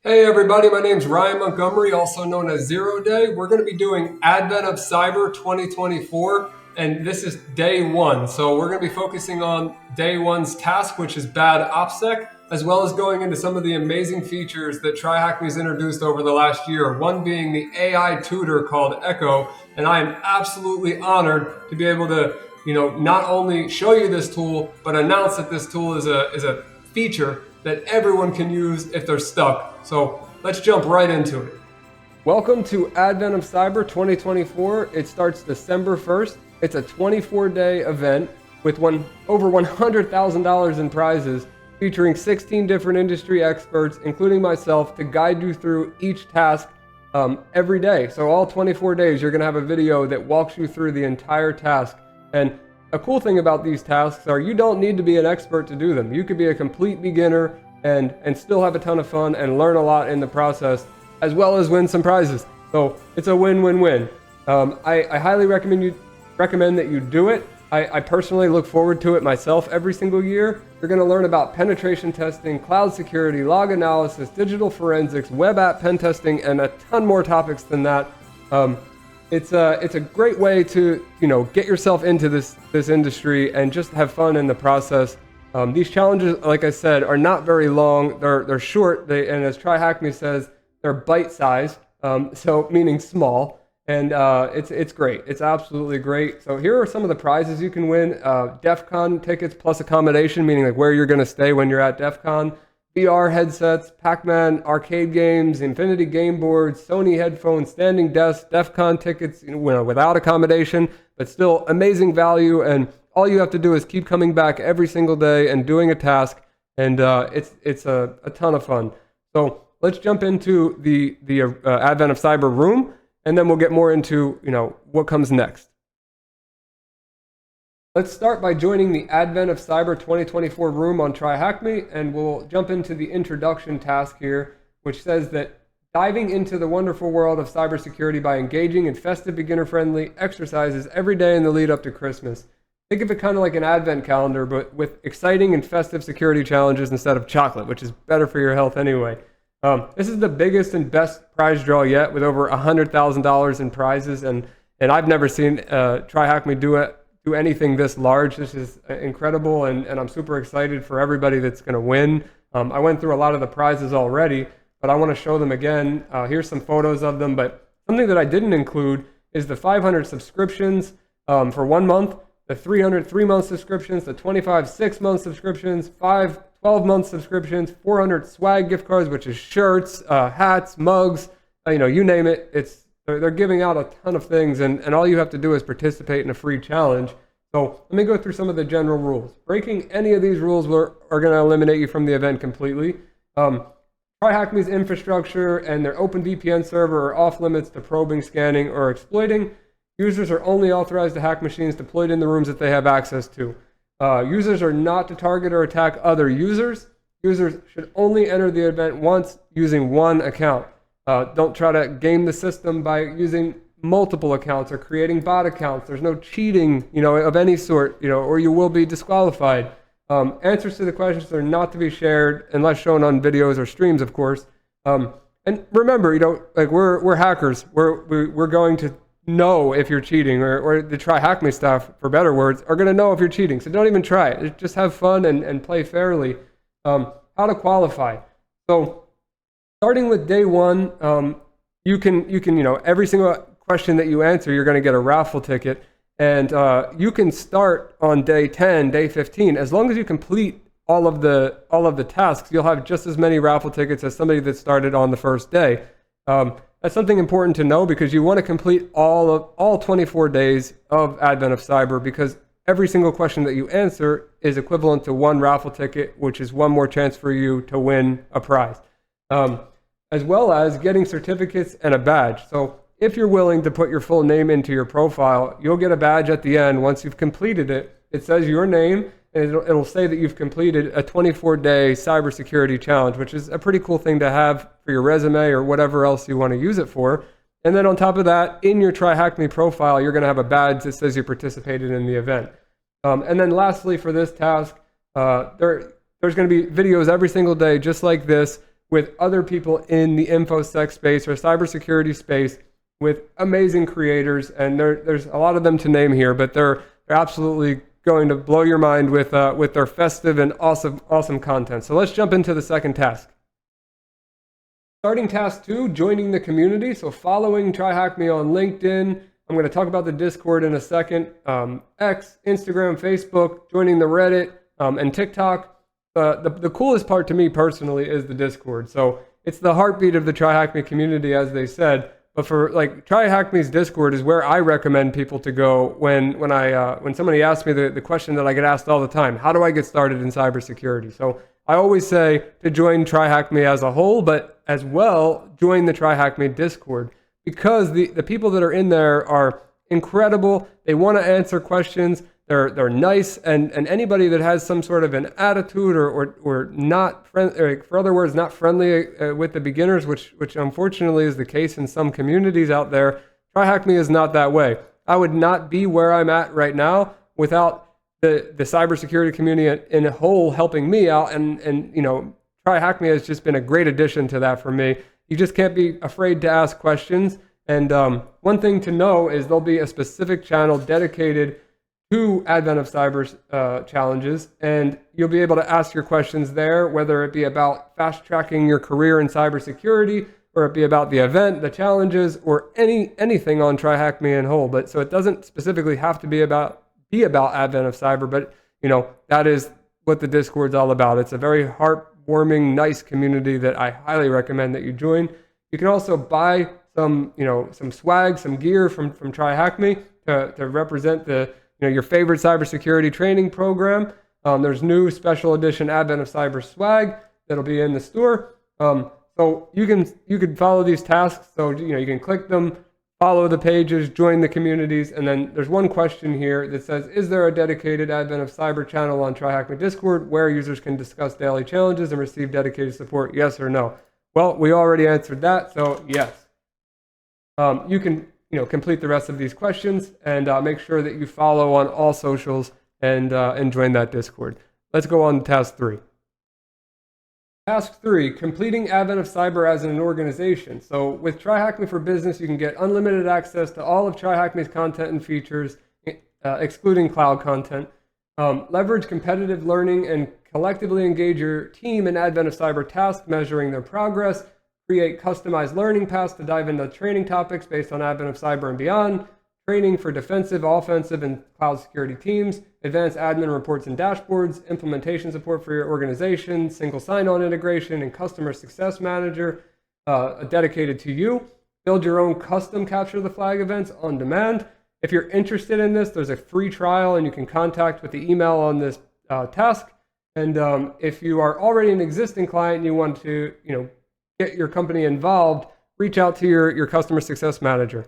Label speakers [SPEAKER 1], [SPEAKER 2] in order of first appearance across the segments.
[SPEAKER 1] Hey everybody, my name's Ryan Montgomery, also known as Zero Day. We're going to be doing Advent of Cyber 2024, and this is day one. So we're going to be focusing on day one's task, which is bad OpSec, as well as going into some of the amazing features that TryHackMe's introduced over the last year, one being the AI tutor called Echo. And I am absolutely honored to be able to, not only show you this tool, but announce that this tool is a feature that everyone can use if they're stuck. So let's jump right into it. Welcome to Advent of Cyber 2024. It starts December 1st. It's a 24-day event with over $100,000 in prizes, featuring 16 different industry experts, including myself, to guide you through each task every day. So all 24 days, you're going to have a video that walks you through the entire task. And a cool thing about these tasks are you don't need to be an expert to do them. You could be a complete beginner and still have a ton of fun and learn a lot in the process, as well as win some prizes. So it's a win-win-win. I highly recommend that you do it. I personally look forward to it myself every single year. You're going to learn about penetration testing, cloud security, log analysis, digital forensics, web app pen testing, and a ton more topics than that. It's a great way to get yourself into this industry and just have fun in the process. These challenges, like I said, are not very long. They're short. And as TryHackMe says, they're bite-sized, so meaning small. And it's great. It's absolutely great. So here are some of the prizes you can win: DEF CON tickets plus accommodation, meaning like where you're going to stay when you're at DEF CON. VR headsets, Pac-Man arcade games, Infinity game boards, Sony headphones, standing desks, DEF CON tickets, without accommodation, but still amazing value. And all you have to do is keep coming back every single day and doing a task, and it's a ton of fun. So let's jump into the Advent of Cyber room, and then we'll get more into what comes next. Let's start by joining the Advent of Cyber 2024 room on TryHackMe, and we'll jump into the introduction task here, which says that diving into the wonderful world of cybersecurity by engaging in festive beginner-friendly exercises every day in the lead up to Christmas. Think of it kind of like an Advent calendar, but with exciting and festive security challenges instead of chocolate, which is better for your health anyway. This is the biggest and best prize draw yet, with over $100,000 in prizes, and I've never seen TryHackMe do anything this large. This is incredible, and I'm super excited for everybody that's going to win. I went through a lot of the prizes already, but I want to show them again. Here's some photos of them, but something that I didn't include is the 500 subscriptions for 1 month, the 300 3-month subscriptions, the 25 6-month subscriptions, 5 12-month subscriptions, 400 swag gift cards, which is shirts, hats, mugs, you name it. They're giving out a ton of things, and all you have to do is participate in a free challenge. So let me go through some of the general rules. Breaking any of these rules are going to eliminate you from the event completely. TryHackMe's infrastructure and their OpenVPN server are off limits to probing, scanning, or exploiting. Users are only authorized to hack machines deployed in the rooms that they have access to. Users are not to target or attack other users. Users should only enter the event once using one account. Don't try to game the system by using multiple accounts or creating bot accounts. There's no cheating, of any sort, or you will be disqualified. Answers to the questions are not to be shared unless shown on videos or streams, of course. And remember, we're hackers. We're going to know if you're cheating, or the TryHackMe staff, for better words, are going to know if you're cheating. So don't even try it. Just have fun and play fairly. How to qualify. So starting with day one, you can every single question that you answer, you're going to get a raffle ticket, and you can start on day 10, day 15, as long as you complete all of the tasks. You'll have just as many raffle tickets as somebody that started on the first day. That's something important to know, because you want to complete all 24 days of Advent of Cyber, because every single question that you answer is equivalent to one raffle ticket, which is one more chance for you to win a prize. As well as getting certificates and a badge. So if you're willing to put your full name into your profile, you'll get a badge at the end once you've completed it. It says your name, and it'll say that you've completed a 24-day cybersecurity challenge, which is a pretty cool thing to have for your resume or whatever else you want to use it for. And then on top of that, in your TryHackMe profile, you're going to have a badge that says you participated in the event. And then lastly, for this task, there's going to be videos every single day just like this, with other people in the InfoSec space or cybersecurity space with amazing creators. And there's a lot of them to name here, but they're absolutely going to blow your mind with their festive and awesome content. So let's jump into the second task. Starting task 2, joining the community. So following TryHackMe on LinkedIn. I'm going to talk about the Discord in a second. X, Instagram, Facebook, joining the Reddit, and TikTok. The coolest part to me personally is the Discord. So it's the heartbeat of the TryHackMe community, as they said. But for like TryHackMe's Discord is where I recommend people to go when somebody asks me the question that I get asked all the time: how do I get started in cybersecurity? So I always say to join TryHackMe as a whole, but as well join the TryHackMe Discord, because the people that are in there are incredible. They want to answer questions. They're nice, and anybody that has some sort of an attitude or not friendly, for other words, not friendly with the beginners, which unfortunately is the case in some communities out there. TryHackMe is not that way. I would not be where I'm at right now without the cybersecurity community in a whole helping me out, and TryHackMe has just been a great addition to that for me. You just can't be afraid to ask questions. And one thing to know is there'll be a specific channel dedicated to Advent of Cyber challenges, and you'll be able to ask your questions there, whether it be about fast tracking your career in cybersecurity, or it be about the event, the challenges, or anything on TryHackMe in whole. But so it doesn't specifically have to be about Advent of Cyber, but that is what the Discord's all about. It's a very heartwarming, nice community that I highly recommend that you join. You can also buy some swag, some gear from TryHackMe to represent your favorite cybersecurity training program. There's new special edition Advent of Cyber swag that'll be in the store. So you can follow these tasks. So you can click them, follow the pages, join the communities, and then there's one question here that says, is there a dedicated Advent of Cyber channel on TryHackMe Discord where users can discuss daily challenges and receive dedicated support? Yes or no? Well, we already answered that, so yes. You can complete the rest of these questions and make sure that you follow on all socials and join that Discord. Let's go on to task 3. Task 3, completing Advent of Cyber as an organization. So with TryHackMe for Business, you can get unlimited access to all of TryHackMe's content and features, excluding cloud content. Leverage competitive learning and collectively engage your team in Advent of Cyber tasks, measuring their progress. Create customized learning paths to dive into training topics based on Advent of Cyber and beyond. Training for defensive, offensive, and cloud security teams. Advanced admin reports and dashboards. Implementation support for your organization. Single sign-on integration and customer success manager dedicated to you. Build your own custom capture the flag events on demand. If you're interested in this, there's a free trial, and you can contact with the email on this task. And if you are already an existing client and you want to, get your company involved, reach out to your customer success manager.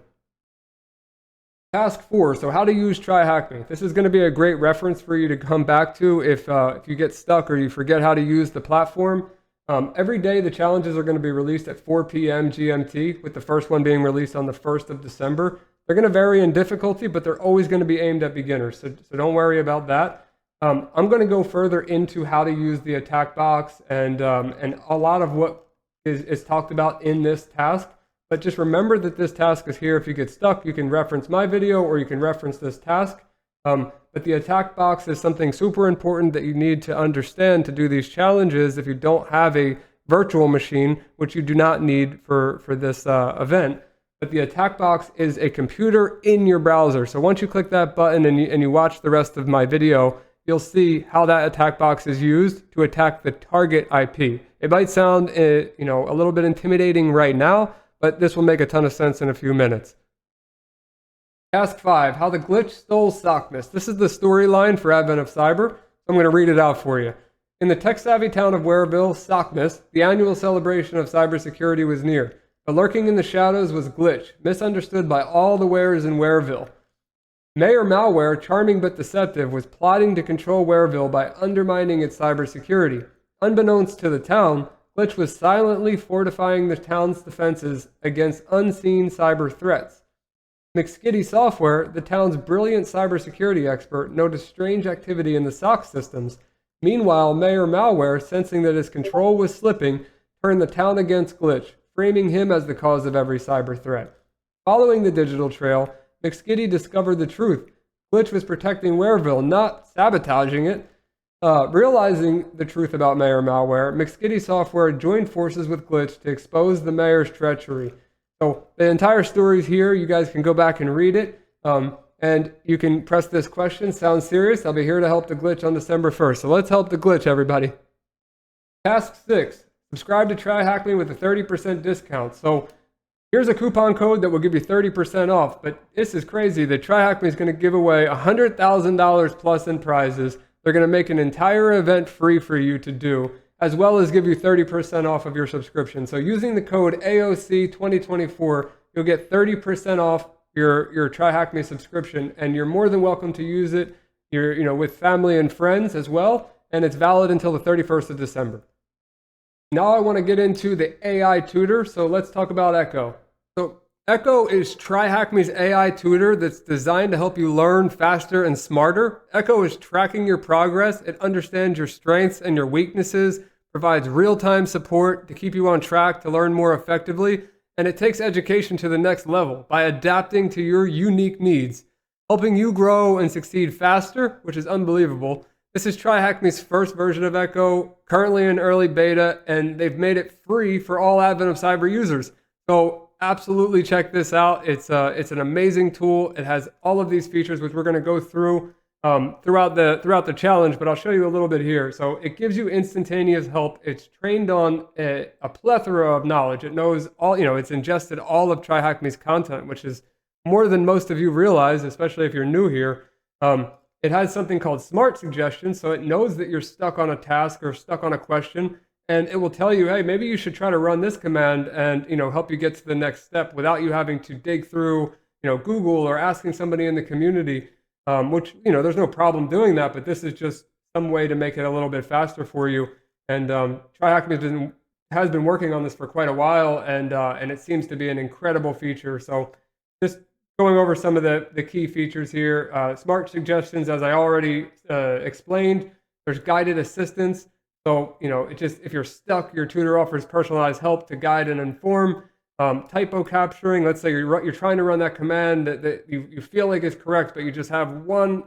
[SPEAKER 1] Task 4, so how to use TryHackMe. This is going to be a great reference for you to come back to if you get stuck or you forget how to use the platform. Every day the challenges are going to be released at 4 p.m. GMT, with the first one being released on the 1st of December. They're going to vary in difficulty, but they're always going to be aimed at beginners, so don't worry about that. I'm going to go further into how to use the attack box and a lot of what is talked about in this task. But just remember that this task is here. If you get stuck, you can reference my video or you can reference this task. But the attack box is something super important that you need to understand to do these challenges if you don't have a virtual machine, which you do not need for this event. But the attack box is a computer in your browser. So once you click that button and you watch the rest of my video, you'll see how that attack box is used to attack the target IP. It might sound a little bit intimidating right now, but this will make a ton of sense in a few minutes. Task 5, how the glitch stole SOCMIS. This is the storyline for Advent of Cyber, so I'm going to read it out for you. In the tech-savvy town of Wareville, SOCMIS, the annual celebration of cybersecurity was near. But lurking in the shadows was Glitch, misunderstood by all the wares in Wareville. Mayor Malware, charming but deceptive, was plotting to control Wareville by undermining its cybersecurity. Unbeknownst to the town, Glitch was silently fortifying the town's defenses against unseen cyber threats. McSkitty Software, the town's brilliant cybersecurity expert, noticed strange activity in the SOC systems. Meanwhile, Mayor Malware, sensing that his control was slipping, turned the town against Glitch, framing him as the cause of every cyber threat. Following the digital trail, McSkitty discovered the truth. Glitch was protecting Wareville, not sabotaging it. Realizing the truth about Mayor malware, McSkitty Software joined forces with Glitch to expose the Mayor's treachery. So the entire story is here. You guys can go back and read it. And you can press this question. Sounds serious? I'll be here to help the Glitch on December 1st. So let's help the Glitch, everybody. Task 6. Subscribe to TryHackMe with a 30% discount. So here's a coupon code that will give you 30% off. But this is crazy that TryHackMe is going to give away $100,000 plus in prizes. They're going to make an entire event free for you to do, as well as give you 30% off of your subscription. So using the code AOC2024, you'll get 30% off your TryHackMe subscription, and you're more than welcome to use it with family and friends as well, and it's valid until the 31st of December. Now I want to get into the AI tutor, so let's talk about Echo. So Echo is TryHackMe's AI tutor that's designed to help you learn faster and smarter. Echo is tracking your progress. It understands your strengths and your weaknesses, provides real-time support to keep you on track to learn more effectively, and it takes education to the next level by adapting to your unique needs, helping you grow and succeed faster, which is unbelievable. This is TryHackMe's first version of Echo, currently in early beta, and they've made it free for all Advent of Cyber users. So absolutely check this out. It's an amazing tool. It has all of these features, which we're going to go through throughout the challenge, but I'll show you a little bit here. So it gives you instantaneous help. It's trained on a plethora of knowledge. It knows all, it's ingested all of TryHackMe's content, which is more than most of you realize, especially if you're new here. It has something called smart suggestions, so it knows that you're stuck on a task or stuck on a question, and it will tell you, hey, maybe you should try to run this command and help you get to the next step without you having to dig through Google or asking somebody in the community. Which, there's no problem doing that, but this is just some way to make it a little bit faster for you. And TryHackMe has been working on this for quite a while, and it seems to be an incredible feature. So just going over some of the key features here. Smart suggestions, as I already explained. There's guided assistance. So, if you're stuck, your tutor offers personalized help to guide and inform. Typo capturing, let's say you're trying to run that command that you feel like is correct, but you just have one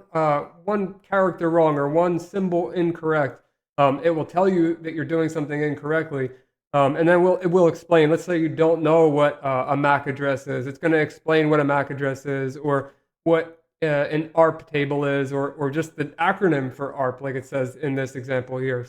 [SPEAKER 1] character wrong or one symbol incorrect. It will tell you that you're doing something incorrectly. And then it will explain. Let's say you don't know what a MAC address is. It's going to explain what a MAC address is, or what an ARP table is, or just the acronym for ARP, like it says in this example here.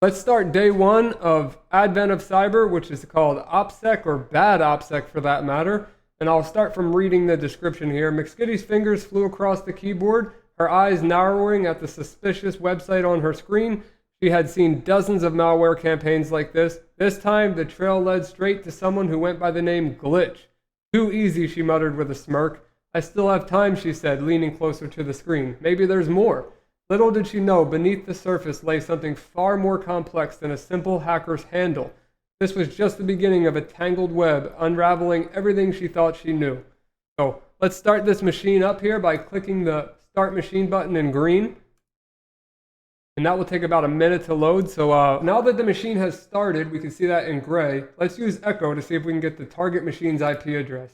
[SPEAKER 1] Let's start day 1 of Advent of Cyber, which is called OpSec, or bad OpSec for that matter. And I'll start from reading the description here. McSkitty's fingers flew across the keyboard, her eyes narrowing at the suspicious website on her screen. She had seen dozens of malware campaigns like this. This time, the trail led straight to someone who went by the name Glitch. Too easy, she muttered with a smirk. I still have time, she said, leaning closer to the screen. Maybe there's more. Little did she know, beneath the surface lay something far more complex than a simple hacker's handle. This was just the beginning of a tangled web, unraveling everything she thought she knew. So let's start this machine up here by clicking the Start Machine button in green. And that will take about a minute to load. So now that the machine has started, we can see that in gray. Let's use Echo to see if we can get the target machine's IP address.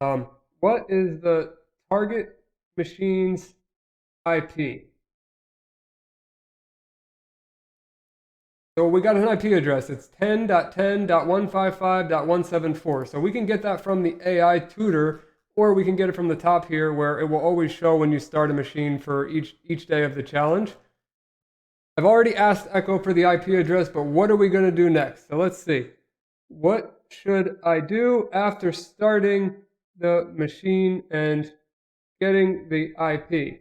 [SPEAKER 1] What is the target machine's IP? So we got an IP address. It's 10.10.155.174. So we can get that from the AI tutor, or we can get it from the top here, where it will always show when you start a machine for each day of the challenge. I've already asked Echo for the IP address, but what are we going to do next? So let's see. What should I do after starting the machine and getting the IP?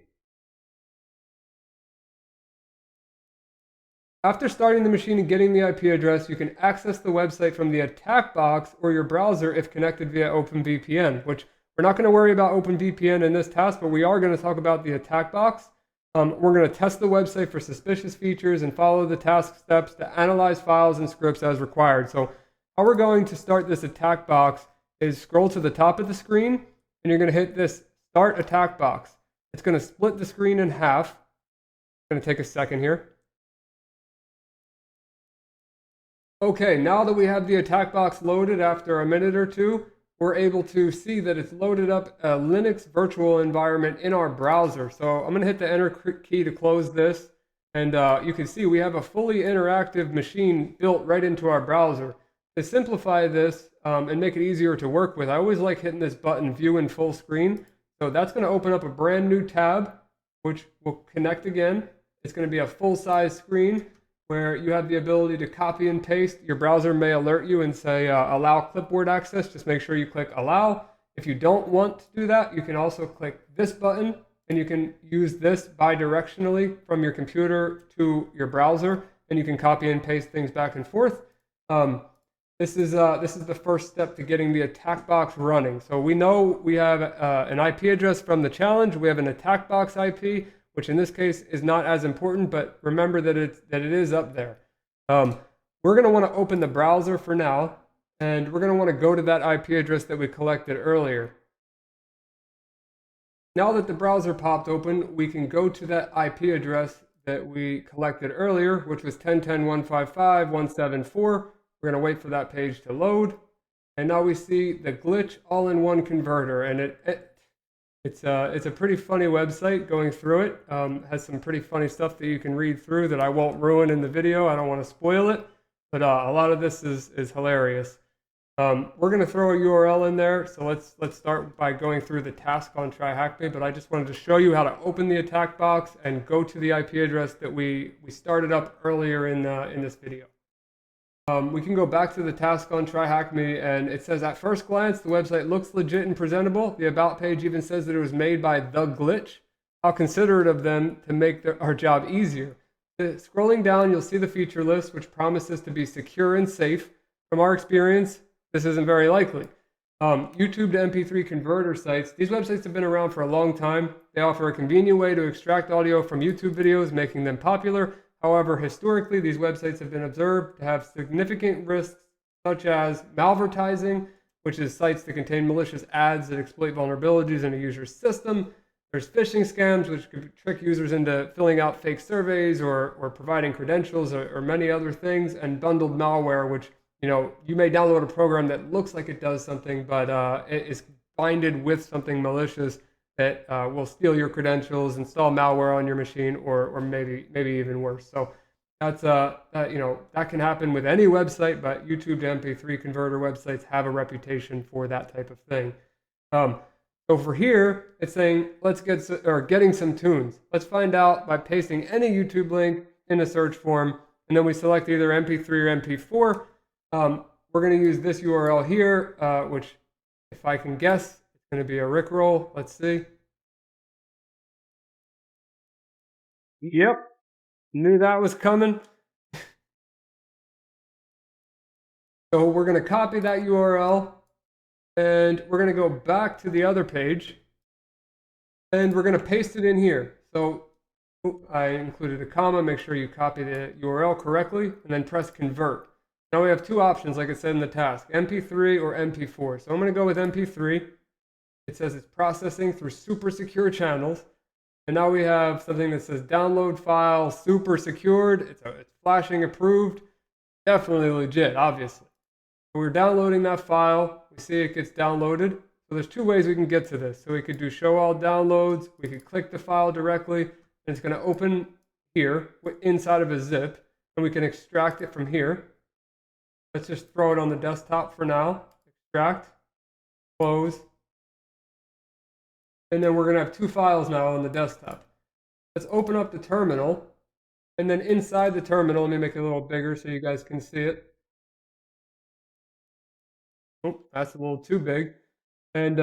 [SPEAKER 1] After starting the machine and getting the IP address, you can access the website from the attack box or your browser if connected via OpenVPN, which we're not going to worry about OpenVPN in this task, but we are going to talk about the attack box. We're going to test the website for suspicious features and follow the task steps to analyze files and scripts as required. So how we're going to start this attack box is scroll to the top of the screen, and you're going to hit this Start Attack Box. It's going to split the screen in half. It's going to take a second here. Okay, now that we have the attack box loaded after a minute or two, we're able to see that it's loaded up a Linux virtual environment in our browser. So I'm going to hit the enter key to close this. And you can see we have a fully interactive machine built right into our browser. To simplify this and make it easier to work with, I always like hitting this button, view in full screen. So that's going to open up a brand new tab, which will connect again. It's going to be a full-size screen where you have the ability to copy and paste. Your browser may alert you and say, allow clipboard access. Just make sure you click allow. If you don't want to do that, you can also click this button, and you can use this bidirectionally from your computer to your browser, and you can copy and paste things back and forth. This is the first step to getting the attack box running. So we know we have an IP address from the challenge. We have an attack box IP, which in this case is not as important, but remember that it is up there. We're going to want to open the browser for now, and we're going to want to go to that IP address that we collected earlier. Now that the browser popped open, we can go to that IP address that we collected earlier, which was 10.10.155.174. We're going to wait for that page to load. And now we see the glitch all-in-one converter, and it's a pretty funny website going through it. Has some pretty funny stuff that you can read through that I won't ruin in the video. I don't want to spoil it, but a lot of this is hilarious. We're going to throw a URL in there, so let's start by going through the task on TryHackMe, but I just wanted to show you how to open the attack box and go to the IP address that we started up earlier in this video. We can go back to the task on TryHackMe, and it says, at first glance, the website looks legit and presentable. The About page even says that it was made by The Glitch. How considerate of them to make our job easier. Scrolling down, you'll see the feature list, which promises to be secure and safe. From our experience, this isn't very likely. YouTube to MP3 converter sites. These websites have been around for a long time. They offer a convenient way to extract audio from YouTube videos, making them popular. However, historically, these websites have been observed to have significant risks, such as malvertising, which is sites that contain malicious ads that exploit vulnerabilities in a user's system. There's phishing scams, which could trick users into filling out fake surveys or providing credentials or many other things, and bundled malware, which you may download a program that looks like it does something, but it is binded with something malicious that will steal your credentials, install malware on your machine, or maybe even worse. So that's that can happen with any website, but YouTube to MP3 converter websites have a reputation for that type of thing. So for here, it's saying let's getting some tunes. Let's find out by pasting any YouTube link in a search form, and then we select either MP3 or MP4. We're going to use this URL here, which, if I can guess, going to be a Rickroll. Let's see. Yep, knew that was coming. So we're going to copy that URL, and we're going to go back to the other page, and we're going to paste it in here. So I included a comma. Make sure you copy the URL correctly, and then press convert. Now we have two options, like I said in the task, MP3 or MP4. So I'm going to go with MP3. It says it's processing through super secure channels. And now we have something that says download file super secured. It's flashing approved. Definitely legit, obviously. So we're downloading that file. We see it gets downloaded. So there's two ways we can get to this. So we could do show all downloads. We could click the file directly, and it's going to open here inside of a zip, and we can extract it from here. Let's just throw it on the desktop for now. Extract, close. And then we're going to have two files now on the desktop. Let's open up the terminal. And then inside the terminal, let me make it a little bigger so you guys can see it. Oh, that's a little too big. And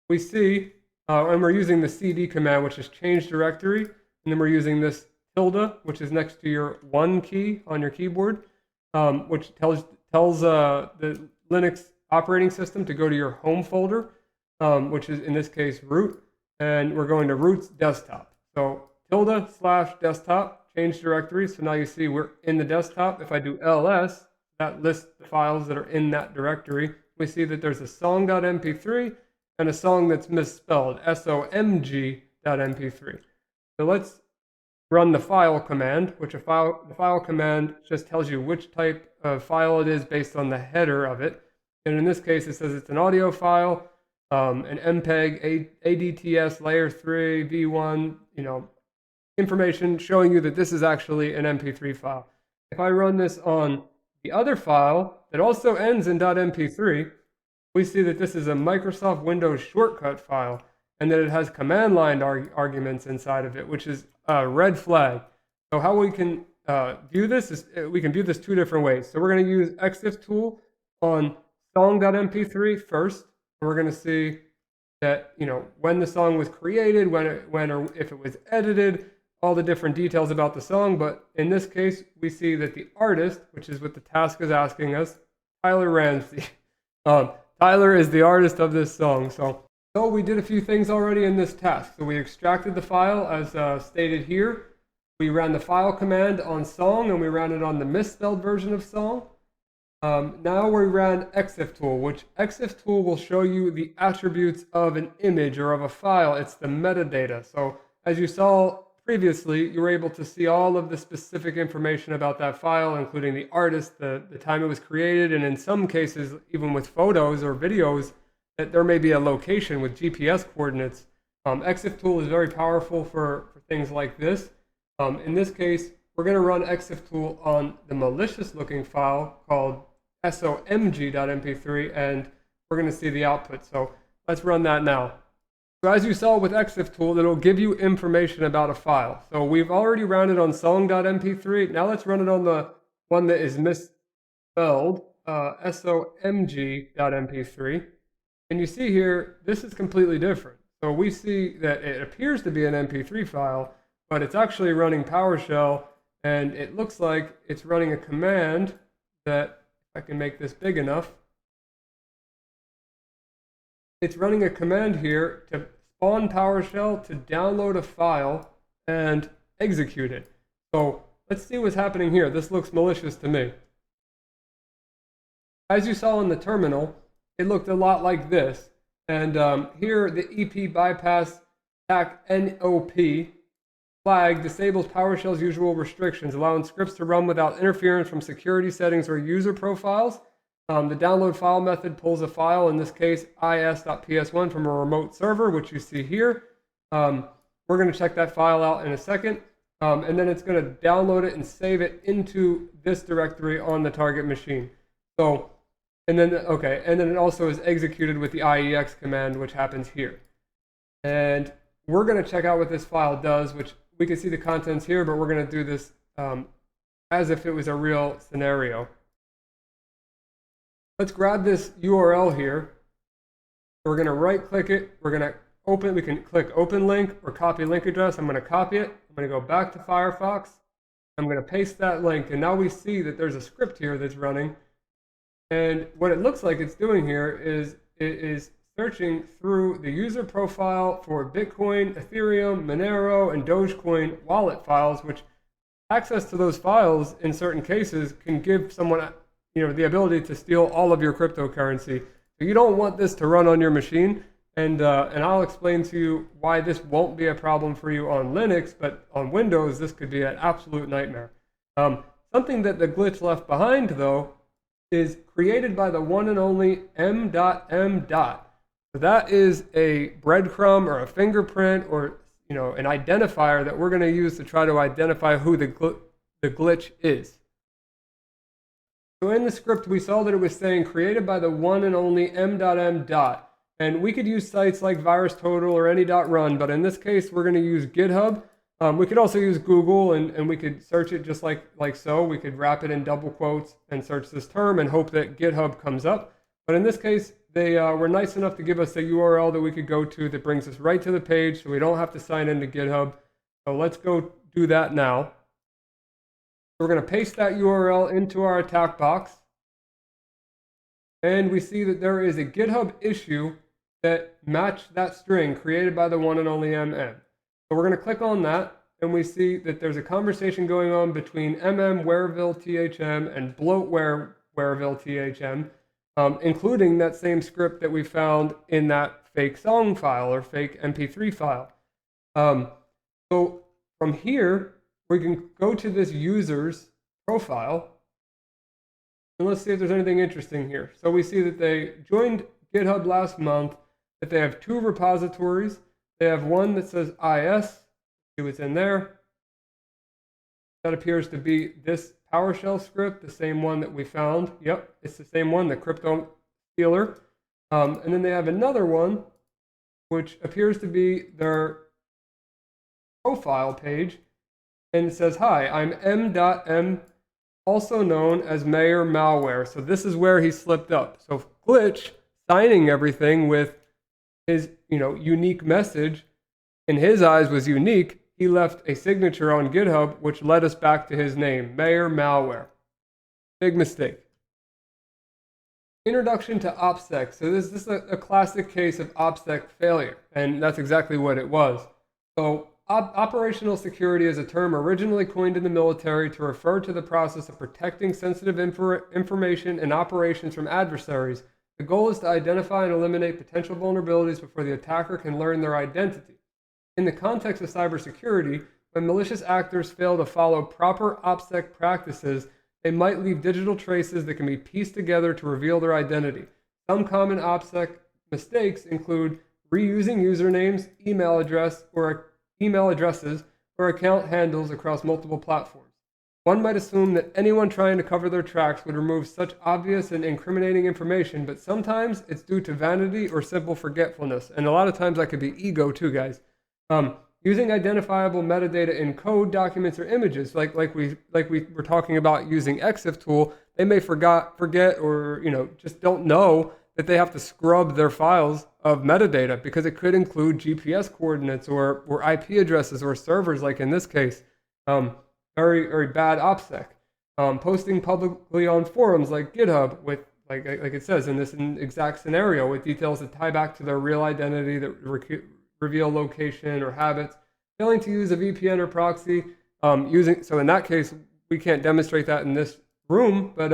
[SPEAKER 1] we see, and we're using the CD command, which is change directory. And then we're using this tilde, which is next to your 1 key on your keyboard, which tells the Linux operating system to go to your home folder. Which is in this case root, and we're going to root's desktop. So tilde/desktop, change directory. So now you see we're in the desktop. If I do ls, that lists the files that are in that directory. We see that there's a song.mp3 and a song that's misspelled, somg.mp3. So let's run the file command, which the file command just tells you which type of file it is based on the header of it. And in this case, it says it's an audio file, an MPEG, ADTS layer 3, V1, information showing you that this is actually an MP3 file. If I run this on the other file that also ends in .mp3, we see that this is a Microsoft Windows shortcut file and that it has command line arguments inside of it, which is a red flag. So how we can view this is we can view this two different ways. So we're going to use exif tool on song.mp3 first. We're going to see that when the song was created, when or if it was edited, all the different details about the song. But in this case, we see that the artist, which is what the task is asking us, Tyler Ramsey. Tyler is the artist of this song. So we did a few things already in this task. So we extracted the file as stated here. We ran the file command on song and we ran it on the misspelled version of song. Now we ran exif tool, which exif tool will show you the attributes of an image or of a file. It's the metadata. So as you saw previously, you were able to see all of the specific information about that file, including the artist, the time it was created, and in some cases, even with photos or videos, that there may be a location with GPS coordinates. Exif tool is very powerful for things like this. In this case, we're going to run exif tool on the malicious looking file called somg.mp3, and we're going to see the output. So let's run that now. So as you saw with exif tool, it'll give you information about a file. So we've already ran it on song.mp3. Now let's run it on the one that is misspelled, somg.mp3. And you see here, this is completely different. So we see that it appears to be an MP3 file, but it's actually running PowerShell, and it looks like it's running a command that, if I can make this big enough, it's running a command here to spawn PowerShell to download a file and execute it. So let's see what's happening here. This looks malicious to me. As you saw in the terminal, it looked a lot like this. And here, the EP bypass attack NOP flag disables PowerShell's usual restrictions, allowing scripts to run without interference from security settings or user profiles. The download file method pulls a file, in this case is.ps1, from a remote server, which you see here. We're going to check that file out in a second. And then it's going to download it and save it into this directory on the target machine. And then it also is executed with the IEX command, which happens here. And we're going to check out what this file does, which we can see the contents here, but we're going to do this as if it was a real scenario. Let's grab this URL here. We're going to right click it. We're going to we can click open link or copy link address. I'm going to copy it. I'm going to go back to Firefox. I'm going to paste that link. And now we see that there's a script here that's running. And what it looks like it's doing here is it is searching through the user profile for Bitcoin, Ethereum, Monero, and Dogecoin wallet files, which access to those files in certain cases can give someone the ability to steal all of your cryptocurrency. So you don't want this to run on your machine. And I'll explain to you why this won't be a problem for you on Linux, but on Windows, this could be an absolute nightmare. Something that the glitch left behind, though, is created by the one and only m.m. So that is a breadcrumb or a fingerprint or an identifier that we're going to use to try to identify who the glitch is. So in the script, we saw that it was saying created by the one and only m.m. And we could use sites like VirusTotal or any.run, but in this case, we're going to use GitHub. We could also use Google, and we could search it just like so. We could wrap it in double quotes and search this term and hope that GitHub comes up. But in this case, they were nice enough to give us a URL that we could go to that brings us right to the page, so we don't have to sign into GitHub. So let's go do that now. We're going to paste that URL into our attack box. And we see that there is a GitHub issue that matched that string created by the one and only MM. So we're going to click on that, and we see that there's a conversation going on between Wareville THM and Bloatware Wareville THM, including that same script that we found in that fake song file or fake MP3 file. So from here, we can go to this user's profile, and let's see if there's anything interesting here. So we see that they joined GitHub last month, that they have 2 repositories. They have one that says IS, see what's in there. That appears to be this PowerShell script, the same one that we found. Yep, it's the same one, the crypto stealer. And then they have another one, which appears to be their profile page. And it says, hi, I'm M.M, also known as Mayor Malware. So this is where he slipped up. So Glitch signing everything with his, unique message, in his eyes was unique. He left a signature on GitHub, which led us back to his name, Mayor Malware. Big mistake. Introduction to OpSec. So this is a classic case of OpSec failure, and that's exactly what it was. So operational security is a term originally coined in the military to refer to the process of protecting sensitive information and operations from adversaries. The goal is to identify and eliminate potential vulnerabilities before the attacker can learn their identity. In the context of cybersecurity, when malicious actors fail to follow proper OpSec practices, they might leave digital traces that can be pieced together to reveal their identity. Some common OpSec mistakes include reusing usernames, email addresses, or account handles across multiple platforms. One might assume that anyone trying to cover their tracks would remove such obvious and incriminating information, but sometimes it's due to vanity or simple forgetfulness. And a lot of times that could be ego too, guys. Using identifiable metadata in code, documents, or images, like we were talking about using EXIF tool, they may forget or just don't know that they have to scrub their files of metadata because it could include GPS coordinates or IP addresses or servers, like in this case. Very, very bad OpSec. Posting publicly on forums like GitHub with, like it says in this exact scenario, with details that tie back to their real identity, that reveal location or habits. Failing to use a VPN or proxy. So in that case, we can't demonstrate that in this room, but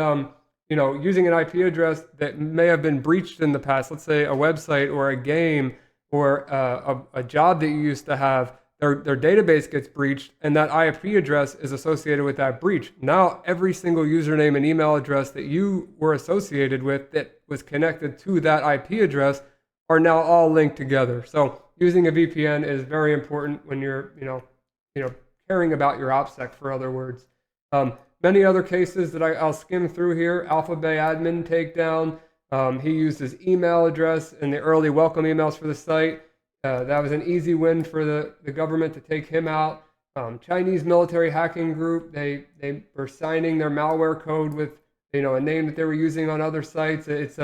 [SPEAKER 1] using an IP address that may have been breached in the past, let's say a website or a game or a job that you used to have, their database gets breached and that IP address is associated with that breach. Now every single username and email address that you were associated with that was connected to that IP address are now all linked together. So using a VPN is very important when you're caring about your OpSec, for other words. Many other cases that I'll skim through here. Alpha Bay admin takedown. He used his email address in the early welcome emails for the site. That was an easy win for the government to take him out. Chinese military hacking group, they were signing their malware code with a name that they were using on other sites. It's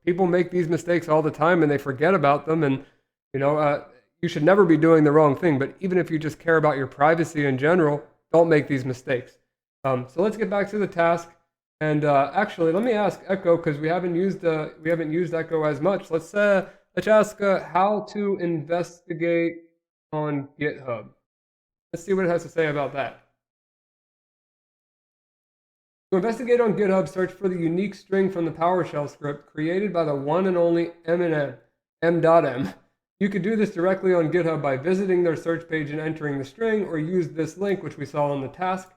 [SPEAKER 1] people make these mistakes all the time and they forget about them, and you should never be doing the wrong thing. But even if you just care about your privacy in general, don't make these mistakes. So let's get back to the task. And actually, let me ask Echo, because we haven't used Echo as much. Let's ask how to investigate on GitHub. Let's see what it has to say about that. To investigate on GitHub, search for the unique string from the PowerShell script created by the one and only M.M. You could do this directly on GitHub by visiting their search page and entering the string, or use this link, which we saw in the task.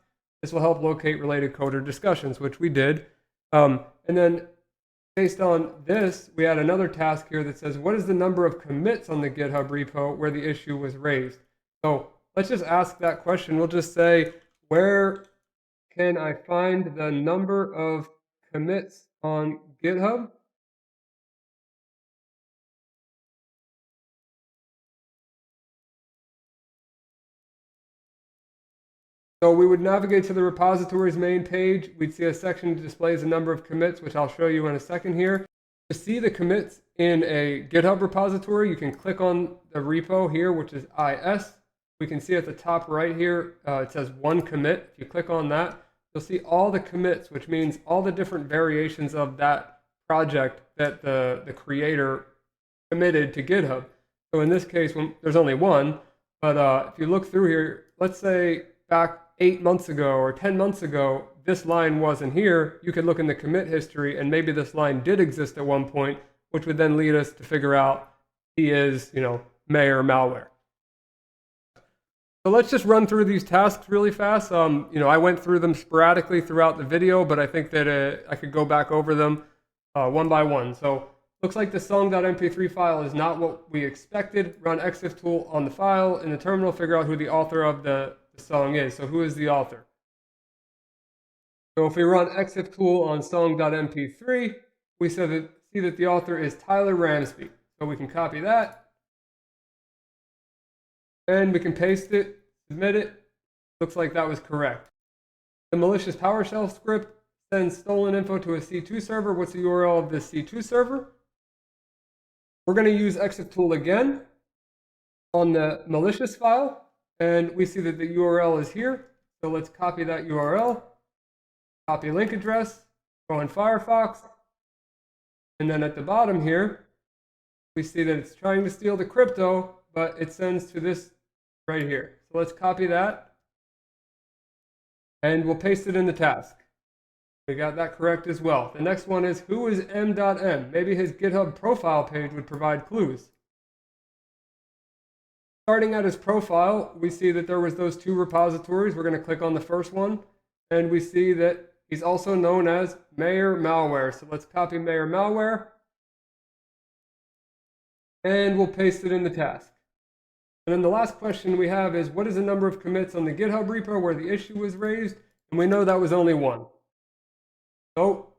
[SPEAKER 1] This will help locate related code or discussions, which we did. And then based on this, we had another task here that says, what is the number of commits on the GitHub repo where the issue was raised? So let's just ask that question. We'll just say, where can I find the number of commits on GitHub? So we would navigate to the repository's main page. We'd see a section that displays a number of commits, which I'll show you in a second here. To see the commits in a GitHub repository, you can click on the repo here, which is IS. We can see at the top right here, it says one commit. If you click on that, you'll see all the commits, which means all the different variations of that project that the creator committed to GitHub. So in this case, there's only one, but if you look through here, let's say back 8 months ago or 10 months ago, this line wasn't here. You could look in the commit history and maybe this line did exist at one point, which would then lead us to figure out he is, Mayor Malware. So let's just run through these tasks really fast. I went through them sporadically throughout the video, but I think that I could go back over them one by one. So looks like the song.mp3 file is not what we expected. Run exif tool on the file in the terminal, figure out who the author of the song is. So who is the author? So if we run exif tool on song.mp3, we see that the author is Tyler Ramsby. So we can copy that. And we can paste it, submit it. Looks like that was correct. The malicious PowerShell script sends stolen info to a C2 server. What's the URL of this C2 server? We're going to use exif tool again on the malicious file. And we see that the URL is here. So let's copy that URL, copy link address, go in Firefox. And then at the bottom here, we see that it's trying to steal the crypto, but it sends to this right here. So let's copy that. And we'll paste it in the task. We got that correct as well. The next one is, who is m.m? Maybe his GitHub profile page would provide clues. Starting at his profile, we see that there was those 2 repositories. We're going to click on the first one, and we see that he's also known as Mayor Malware. So let's copy Mayor Malware, and we'll paste it in the task. And then the last question we have is, what is the number of commits on the GitHub repo where the issue was raised? And we know that was only 1. So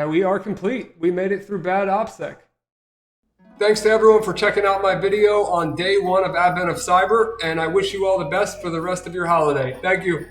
[SPEAKER 1] we are complete. We made it through bad OpSec. Thanks to everyone for checking out my video on day 1 of Advent of Cyber, and I wish you all the best for the rest of your holiday. Thank you.